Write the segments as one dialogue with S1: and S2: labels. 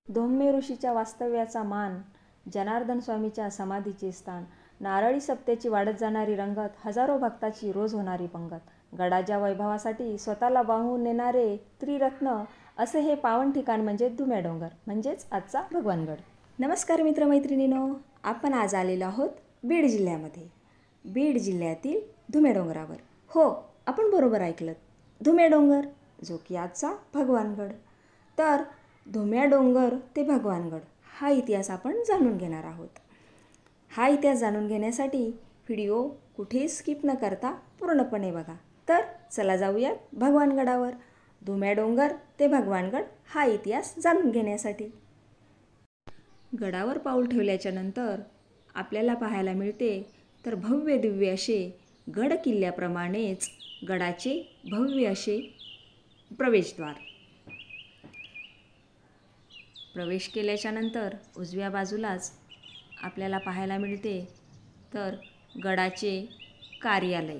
S1: धोम्य ऋषीच्या वास्तव्याचा मान, जनार्दन स्वामीच्या समाधीचे स्थान, नारळी सप्त्याची वाढत जाणारी रंगत, हजारो भक्ताची रोज होणारी पंगत, गडाच्या वैभवासाठी स्वतःला वाहून नेणारे त्रिरत्न, असे हे पावन ठिकाण म्हणजे धुम्याडोंगर, म्हणजेच आजचा भगवानगड. नमस्कार मित्रमैत्रिणींनो, आपण आज आलेलो आहोत बीड जिल्ह्यामध्ये. बीड जिल्ह्यातील धुम्याडोंगरावर. हो, आपण बरोबर ऐकलं, धुम्याडोंगर, जो की आजचा भगवानगड. तर धुम्याडोंगर ते भगवानगड हा इतिहास आपण जाणून घेणार आहोत. हा इतिहास जाणून घेण्यासाठी व्हिडिओ कुठेही स्किप न करता पूर्णपणे बघा. तर चला जाऊयात भगवानगडावर. धुम्याडोंगर ते भगवानगड हा इतिहास जाणून घेण्यासाठी. गडावर पाऊल ठेवल्याच्या नंतर आपल्याला पाहायला मिळते तर भव्य दिव्य असे गड किल्ल्याप्रमाणेच गडाचे भव्य असे प्रवेशद्वार. प्रवेश केल्याच्या नंतर उजव्या बाजूलाच आपल्याला पाहायला मिळते तर गडाचे कार्यालय.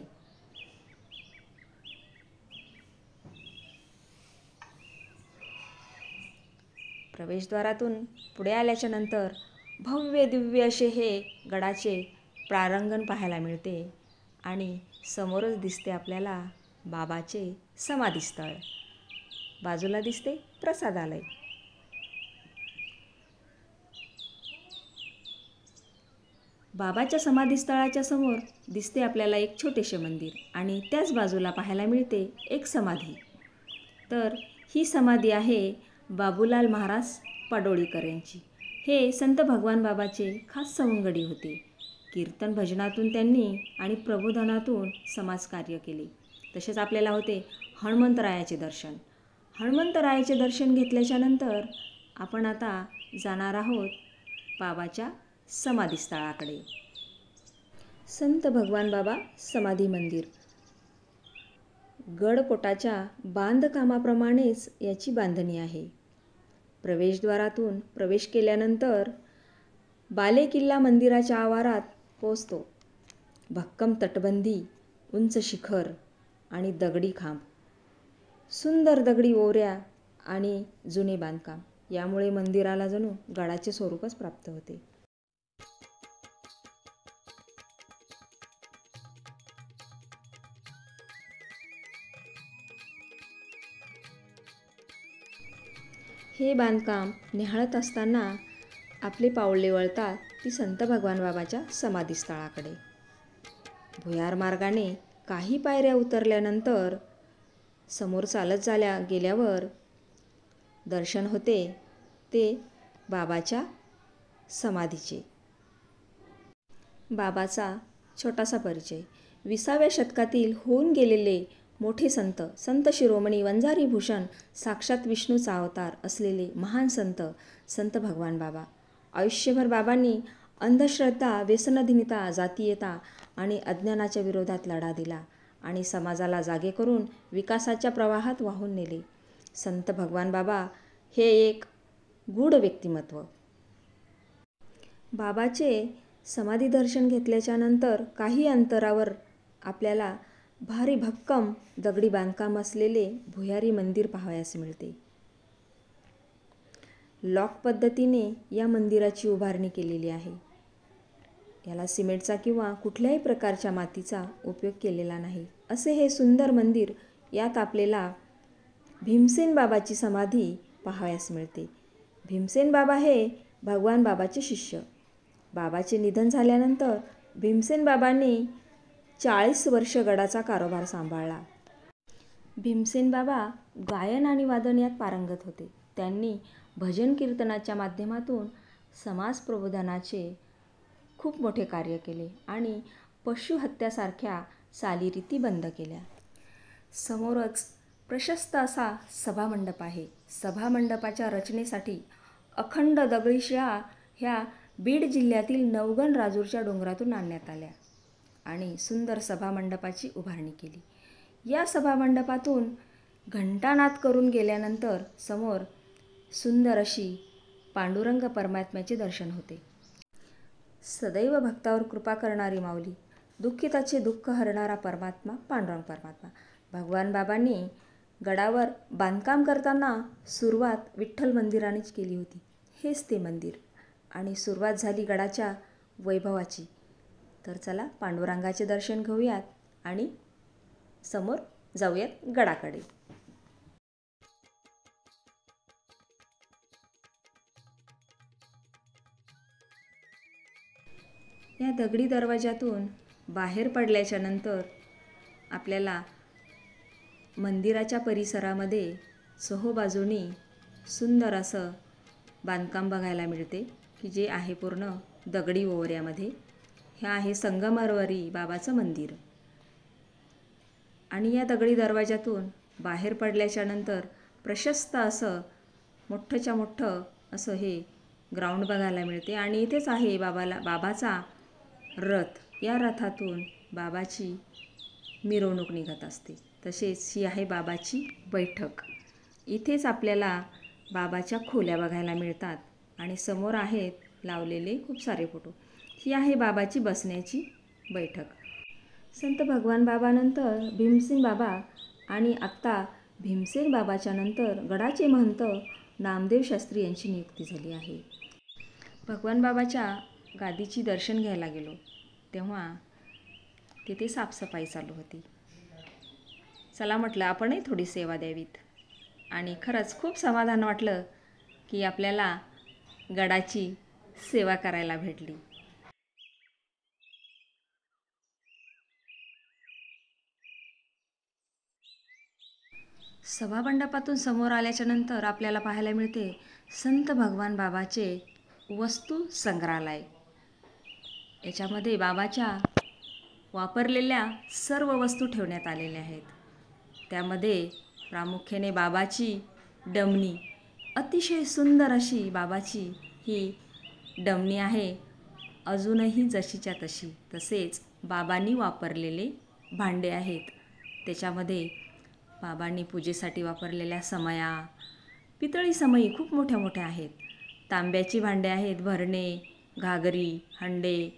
S1: प्रवेशद्वारातून पुढे आल्याच्या नंतर भव्य दिव्य असे हे गडाचे प्रांगण पाहायला मिळते आणि समोरच दिसते आपल्याला बाबाचे समाधीस्थळ. बाजूला दिसते प्रसादालय. बाबाच्या समाधीस्थळाच्या समोर दिसते आपल्याला एक छोटेसे मंदिर आणि त्याच बाजूला पाहायला मिळते एक समाधी. तर ही समाधी आहे बाबूलाल महाराज पाडोळीकर यांची. हे संत भगवान बाबाचे खास सवंगडी होते. कीर्तन भजनातून त्यांनी आणि प्रबोधनातून समाजकार्य केले. तसेच आपल्याला होते हनुमंतरायाचे दर्शन. हनुमंतरायाचे दर्शन घेतल्याच्या नंतर आपण आता जाणार आहोत बाबाच्या समाधीस्थळाकडे. संत भगवान बाबा समाधी मंदिर. गडकोटाच्या बांधकामाप्रमाणेच याची बांधणी आहे. प्रवेशद्वारातून प्रवेश केल्यानंतर बालेकिल्ला मंदिराच्या आवारात पोचतो. भक्कम तटबंदी, उंच शिखर आणि दगडी खांब, सुंदर दगडी ओवऱ्या आणि जुने बांधकाम यामुळे मंदिराला जणू गडाचे स्वरूपच प्राप्त होते. हे बांधकाम निहाळत असताना आपले पाऊले वळतात ती संत भगवान बाबाच्या समाधीस्थळाकडे. भुयार मार्गाने काही पायऱ्या उतरल्यानंतर समोर चालत गेल्यावर दर्शन होते ते बाबाच्या समाधीचे. बाबाचा छोटासा परिचय. 20व्या शतकातील होऊन गेलेले मोठे संत, संत शिरोमणी वंजारी भूषण, साक्षात विष्णूचा अवतार असलेले महान संत, संत भगवान बाबा. आयुष्यभर बाबांनी अंधश्रद्धा, व्यसनाधीनता, जातीयता आणि अज्ञानाच्या विरोधात लढा दिला आणि समाजाला जागे करून विकासाच्या प्रवाहात वाहून नेले. संत भगवान बाबा हे एक गूढ व्यक्तिमत्व. बाबाचे समाधी दर्शन घेतल्याच्या नंतर काही अंतरावर आपल्याला भारी भक्कम दगडी बांधकाम असलेले भुयारी मंदिर पाहावयास मिळते. लॉक पद्धतीने या मंदिराची उभारणी केलेली आहे. याला सिमेंटचा किंवा कुठल्याही प्रकारच्या मातीचा उपयोग केलेला नाही. असे हे सुंदर मंदिर. यात आपल्याला भीमसेन बाबाची समाधी पाहावयास मिळते. भीमसेन बाबा हे भगवान बाबाचे शिष्य. बाबाचे निधन झाल्यानंतर भीमसेन बाबांनी 40 वर्ष गडाचा कारभार सांभाळला. भीमसेन बाबा गायन आणि वादन यात पारंगत होते. त्यांनी भजन कीर्तनाच्या माध्यमातून समाज प्रबोधनाचे खूप मोठे कार्य केले आणि पशुहत्यासारख्या चालीरीती बंद केल्या. समोरच प्रशस्त असा सभामंडप आहे. सभामंडपाच्या रचनेसाठी अखंड दगडी शिळा ह्या बीड जिल्ह्यातील नवगण राजूरच्या डोंगरातून आणण्यात आल्या आणि सुंदर सभामंडपाची उभारणी केली. या सभामंडपातून घंटानाद करून गेल्यानंतर समोर सुंदर अशी पांडुरंग परमात्म्याचे दर्शन होते. सदैव भक्तावर कृपा करणारी माऊली, दुःखिताचे दुःख हरणारा परमात्मा पांडुरंग परमात्मा. भगवान बाबांनी गडावर बांधकाम करताना सुरुवात विठ्ठल मंदिरानेच केली होती. हेच ते मंदिर. आणि सुरुवात झाली गडाच्या वैभवाची. तर चला पांडुरंगाचे दर्शन घेऊयात आणि समोर जाऊयात गडाकडे. या दगडी दरवाजातून बाहेर पडल्याच्या नंतर आपल्याला मंदिराच्या परिसरामध्ये चोहोबाजूनी सुंदर असं बांधकाम बघायला मिळते की जे आहे पूर्ण दगडी ओवऱ्यामध्ये. हे आहे संगमरवरी बाबाचं मंदिर. आणि या दगडी दरवाजातून बाहेर पडल्याच्या नंतर प्रशस्त असं मोठंच्या मोठं असं हे ग्राउंड बघायला मिळते. आणि इथेच आहे बाबाचा रथ. या रथातून बाबाची मिरवणूक निघत असते. तसेच ही आहे बाबाची बैठक. इथेच आपल्याला बाबाच्या खोल्या बघायला मिळतात आणि समोर आहेत लावलेले खूप सारे फोटो. ही आहे बाबाची बसण्याची बैठक. संत भगवान बाबानंतर भीमसेन बाबा आणि आत्ता भीमसेन बाबाच्या नंतर गडाचे महंत नामदेव शास्त्री यांची नियुक्ती झाली आहे. भगवान बाबाच्या गादीची दर्शन घ्यायला गेलो तेव्हा तिथे साफसफाई चालू होती. चला म्हटलं आपणही थोडी सेवा द्यावीत. आणि खरंच खूप समाधान वाटलं की आपल्याला गडाची सेवा करायला भेटली. सभामंडपातून समोर आल्याच्या नंतर आपल्याला पाहायला मिळते संत भगवान बाबाचे वस्तू संग्रहालय. याच्यामध्ये बाबाच्या वापरलेल्या सर्व वस्तू ठेवण्यात आलेल्या आहेत. त्यामध्ये प्रामुख्याने बाबाची डमणी, अतिशय सुंदर अशी बाबाची ही डमणी आहे, अजूनही जशीच्या तशी. तसेच बाबांनी वापरलेले भांडे आहेत. त्याच्यामध्ये बाबांनी पूजेसाठी वापरलेल्या समया, पितळी समई खूप मोठ्या मोठ्या आहेत. तांब्याची भांडे आहेत, भरणे, घागरी, हंडे,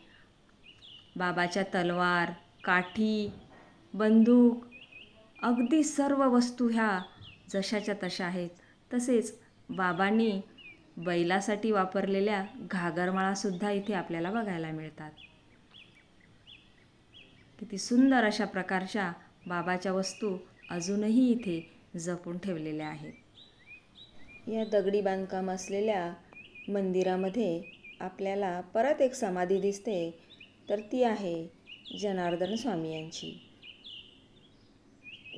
S1: बाबाच्या तलवार, काठी, बंदूक, अगदी सर्व वस्तू ह्या जशाच्या तशा आहेत. तसेच बाबांनी बैलासाठी वापरलेल्या घागरमाळासुद्धा इथे आपल्याला बघायला मिळतात. किती सुंदर अशा प्रकारच्या बाबाच्या वस्तू अजूनही इथे जपून ठेवलेल्या आहेत. या दगडी बांधकाम असलेल्या मंदिरामध्ये आपल्याला परत एक समाधी दिसते, तर ती आहे जनार्दन स्वामी यांची.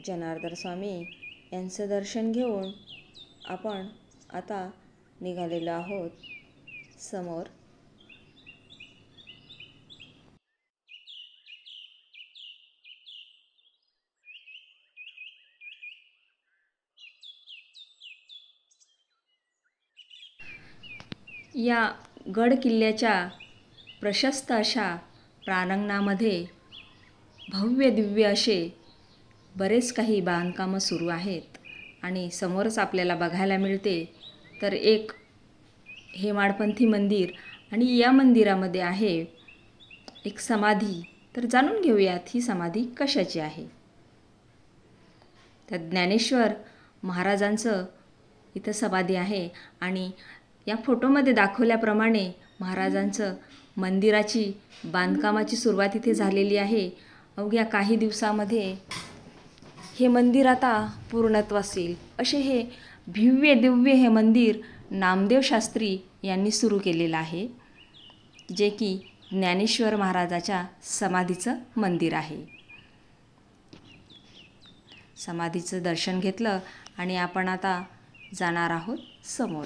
S1: जनार्दन स्वामी यांचं दर्शन घेऊन आपण आता निघालेलो आहोत समोर. या गड किल्ल्याच्या प्रशस्त अशा प्रांगणामध्ये भव्य दिव्य असे बरेच काही बांधकामं सुरू आहेत. आणि समोरच आपल्याला बघायला मिळते तर एक हेमाडपंथी मंदिर. आणि या मंदिरामध्ये आहे एक समाधी. तर जाणून घेऊयात ही समाधी कशाची आहे. तर ज्ञानेश्वर महाराजांचं इथं समाधी आहे. आणि या फोटोमध्ये दाखवल्याप्रमाणे महाराजांचं मंदिराची बांधकामाची सुरुवात इथे झालेली आहे. अवघ्या काही दिवसामध्ये हे मंदिर आता पूर्णत्वास येईल. असे हे भव्य दिव्य हे मंदिर नामदेव शास्त्री यांनी सुरू केलेलं आहे, जे की ज्ञानेश्वर महाराजाच्या समाधीचं मंदिर आहे. समाधीचं दर्शन घेतलं आणि आपण आता जाणार आहोत समोर.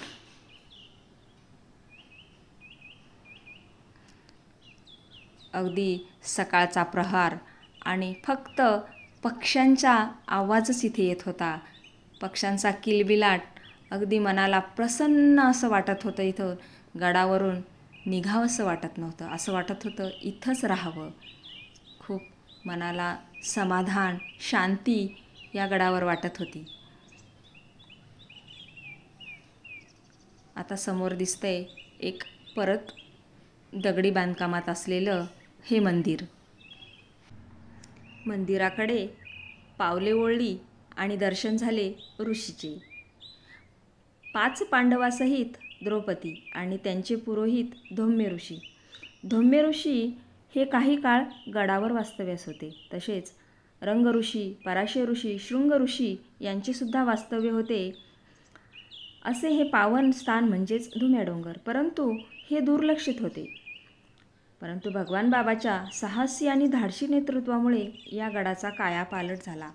S1: अगदी सकाळचा प्रहार आणि फक्त पक्ष्यांचा आवाजच इथे येत होता. पक्ष्यांचा किलबिलाट अगदी मनाला प्रसन्न असं वाटत होतं. इथं गडावरून निघावंसं वाटत नव्हतं. असं वाटत होतं इथंच राहावं. खूप मनाला समाधान, शांती या गडावर वाटत होती. आता समोर दिसतंय एक परत दगडी बांधकामात असलेलं हे मंदिर. मंदिराकडे पावले ओढली आणि दर्शन झाले ऋषीचे. 5 पांडवासहित द्रौपदी आणि त्यांचे पुरोहित धौम्य ऋषी. धौम्य ऋषी हे काही काळ गडावर वास्तव्यास होते. तसेच रंग ऋषी, पराशर ऋषी, शृंग ऋषी यांचेसुद्धा वास्तव्य होते. असे हे पावन स्थान म्हणजेच धुम्या डोंगर. परंतु हे दुर्लक्षित होते. परंतु भगवान बाबाच्या साहसी आणि धाडसी नेतृत्वामुळे या गडाचा कायापालट झाला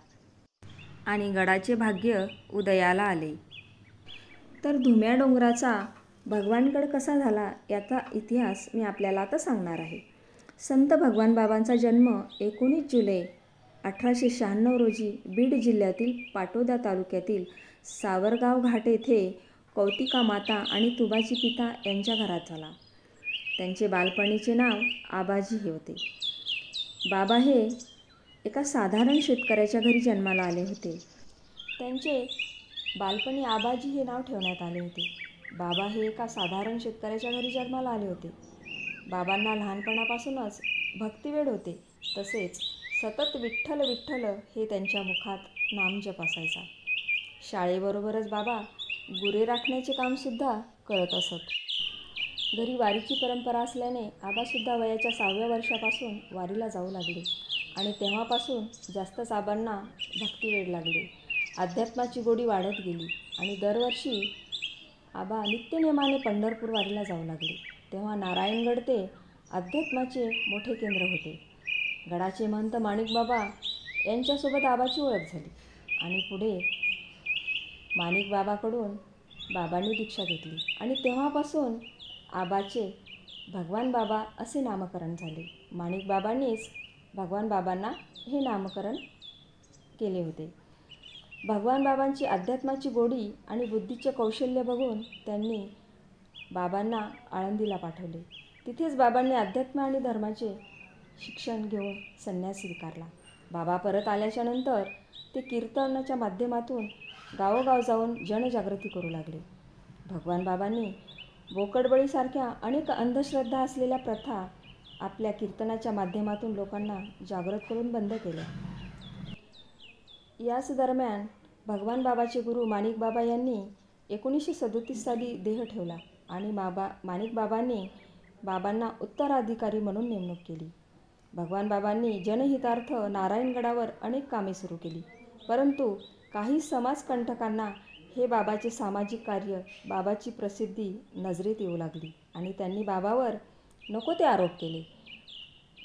S1: आणि गडाचे भाग्य उदयाला आले. तर धुम्या डोंगराचा भगवानगड कसा झाला याचा इतिहास मी आपल्याला आता सांगणार आहे. संत भगवान बाबांचा जन्म 19 जुलै 1896 रोजी बीड जिल्ह्यातील पाटोदा तालुक्यातील सावरगाव घाट येथे कौतिका माता आणि तुबाजी पिता यांच्या घरात झाला. त्यांचे बालपणीचे नाव आबाजी हे होते. बाबा हे एका साधारण शेतकऱ्याच्या घरी जन्माला आले होते. त्यांचे बालपणी आबाजी हे नाव ठेवण्यात आले होते. बाबा हे एका साधारण शेतकऱ्याच्या घरी जन्माला आले होते. बाबांना लहानपणापासूनच भक्तिवेड होते. तसेच सतत विठ्ठल विठ्ठल हे त्यांच्या मुखात नामजप असायचा. शाळेबरोबरच बाबा गुरे राखण्याचे कामसुद्धा करत असत. घरी वारीची परंपरा असल्याने आबासुद्धा वयाच्या 6व्या वर्षापासून वारीला जाऊ लागले आणि तेव्हापासून जास्तच आबांना भक्तिवेड लागले. अध्यात्माची गोडी वाढत गेली आणि दरवर्षी आबा नित्यनेमाने पंढरपूर वारीला जाऊ लागले. तेव्हा नारायणगड ते अध्यात्माचे मोठे केंद्र होते. गडाचे महंत माणिक बाबा यांच्यासोबत आबाची ओळख झाली आणि पुढे माणिक बाबाकडून बाबांनी दीक्षा घेतली आणि तेव्हापासून आबाचे भगवान बाबा असे नामकरण झाले. माणिक बाबांनीच भगवान बाबांना हे नामकरण केले होते. भगवान बाबांची अध्यात्माची गोडी आणि बुद्धीचे कौशल्य बघून त्यांनी बाबांना आळंदीला पाठवले. तिथेच बाबांनी अध्यात्म आणि धर्माचे शिक्षण घेऊन संन्यास स्वीकारला. बाबा परत आल्याच्या नंतर ते कीर्तनाच्या माध्यमातून गावोगाव जाऊन जनजागृती करू लागले. भगवान बाबांनी बोकडबळीसारख्या अनेक अंधश्रद्धा असलेल्या प्रथा आपल्या कीर्तनाच्या माध्यमातून लोकांना जागृत करून बंद केल्या. याच दरम्यान भगवान बाबाचे गुरु माणिक बाबा यांनी 1937 साली देह ठेवला आणि माणिक बाबांनी बाबांना उत्तराधिकारी म्हणून नेमणूक केली. भगवान बाबांनी जनहितार्थ नारायणगडावर अनेक कामे सुरू केली. परंतु काही समाजकंटकांना हे बाबाचे सामाजिक कार्य, बाबाची प्रसिद्धी नजरेत येऊ लागली आणि त्यांनी बाबावर नको ते आरोप केले.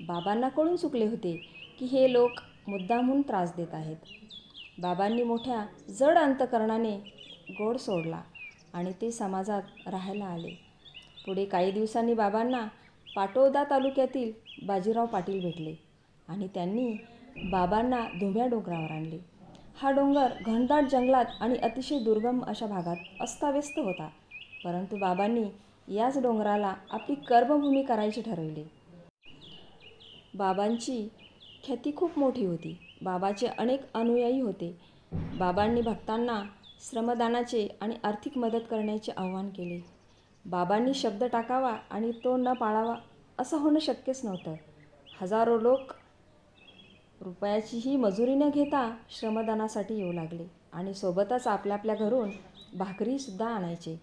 S1: बाबांना कळून चुकले होते की हे लोक मुद्दामहून त्रास देत आहेत. बाबांनी मोठ्या जड अंतकरणाने गोड सोडला आणि ते समाजात राहायला आले. पुढे काही दिवसांनी बाबांना पाटोदा तालुक्यातील बाजीराव पाटील भेटले आणि त्यांनी बाबांना धुम्या डोंगरावर आणले. हा डोंगर घनदाट जंगलात आणि अतिशय दुर्गम अशा भागात अस्ताव्यस्त होता. परंतु बाबांनी याच डोंगराला आपली कर्मभूमी करायचे ठरविले. बाबांची ख्याती खूप मोठी होती. बाबाचे अनेक अनुयायी होते. बाबांनी भक्तांना श्रमदानाचे आणि आर्थिक मदत करण्याचे आवाहन केले. बाबांनी शब्द टाकावा आणि तो न पाळावा असं होणं शक्यच नव्हतं. हजारो लोक रुपयाचीही मजुरी न घेता श्रमदानासाठी येऊ लागले आणि सोबतच आपल्या घरून भाकरीसुद्धा आणायचे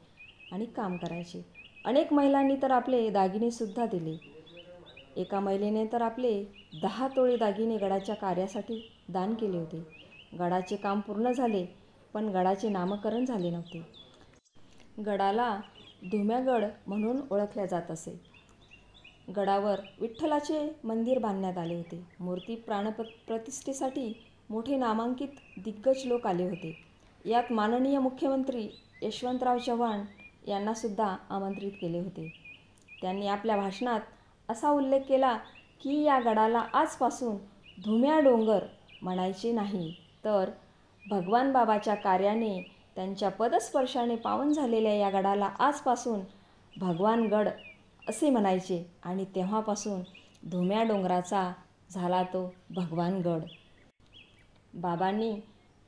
S1: आणि काम करायचे. अनेक महिलांनी तर आपले दागिनेसुद्धा दिले. एका महिलेने तर आपले 10 तोळे दागिने गडाच्या कार्यासाठी दान केले होते. गडाचे काम पूर्ण झाले, पण गडाचे नामकरण झाले नव्हते. गडाला धुम्यागड म्हणून ओळखल्या जात असे. गडावर विठ्ठलाचे मंदिर बांधण्यात आले होते. मूर्ती प्राणप्रतिष्ठेसाठी मोठे नामांकित दिग्गज लोक आले होते. यात माननीय मुख्यमंत्री यशवंतराव चव्हाण यांनासुद्धा आमंत्रित केले होते. त्यांनी आपल्या भाषणात असा उल्लेख केला की या गडाला आजपासून धुम्या डोंगर म्हणायचे नाही, तर भगवान बाबाच्या कार्याने त्यांच्या पदस्पर्शाने पावन झालेल्या या गडाला आजपासून भगवानगड असे म्हणायचे आणि तेव्हापासून धुम्या डोंगराचा झाला तो भगवानगड. बाबांनी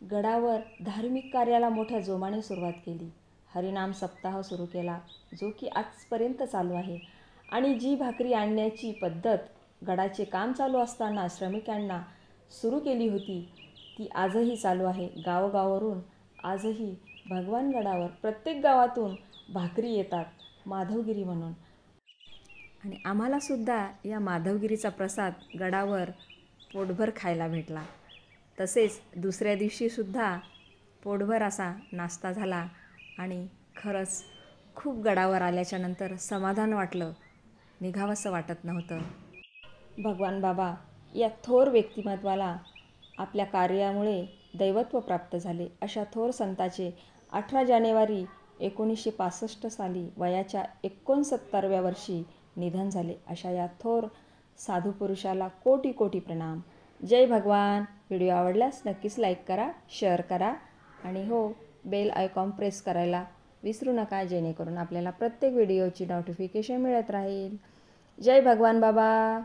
S1: गडावर धार्मिक कार्याला मोठ्या जोमाने सुरुवात केली. हरिनाम सप्ताह सुरू केला, जो की आजपर्यंत चालू आहे. आणि जी भाकरी आणण्याची पद्धत गडाचे काम चालू असताना श्रमिकांना सुरू केली होती, ती आजही चालू आहे. गावोगावावरून आजही भगवानगडावर प्रत्येक गावातून भाकरी येतात माधवगिरी म्हणून. आणि आम्हालासुद्धा या माधवगिरीचा प्रसाद गडावर पोटभर खायला भेटला. तसेच दुसऱ्या दिवशीसुद्धा पोटभर असा नाश्ता झाला आणि खरंच खूप गडावर आल्याच्यानंतर समाधान वाटलं, निघावंसं वाटत नव्हतं. भगवान बाबा या थोर व्यक्तिमत्वाला आपल्या कार्यामुळे दैवत्व प्राप्त झाले. अशा थोर संताचे 18 जानेवारी 1965 साली वयाच्या 69व्या वर्षी निधन झाले. अशा या थोर साधू पुरुषाला कोटी कोटी प्रणाम. जय भगवान. व्हिडिओ आवडल्यास नक्कीच लाईक करा, शेअर करा आणि हो, बेल आयकॉन प्रेस करायला विसरू नका, जेणेकरून आपल्याला प्रत्येक व्हिडिओची नोटिफिकेशन मिळत राहील. जय भगवान बाबा.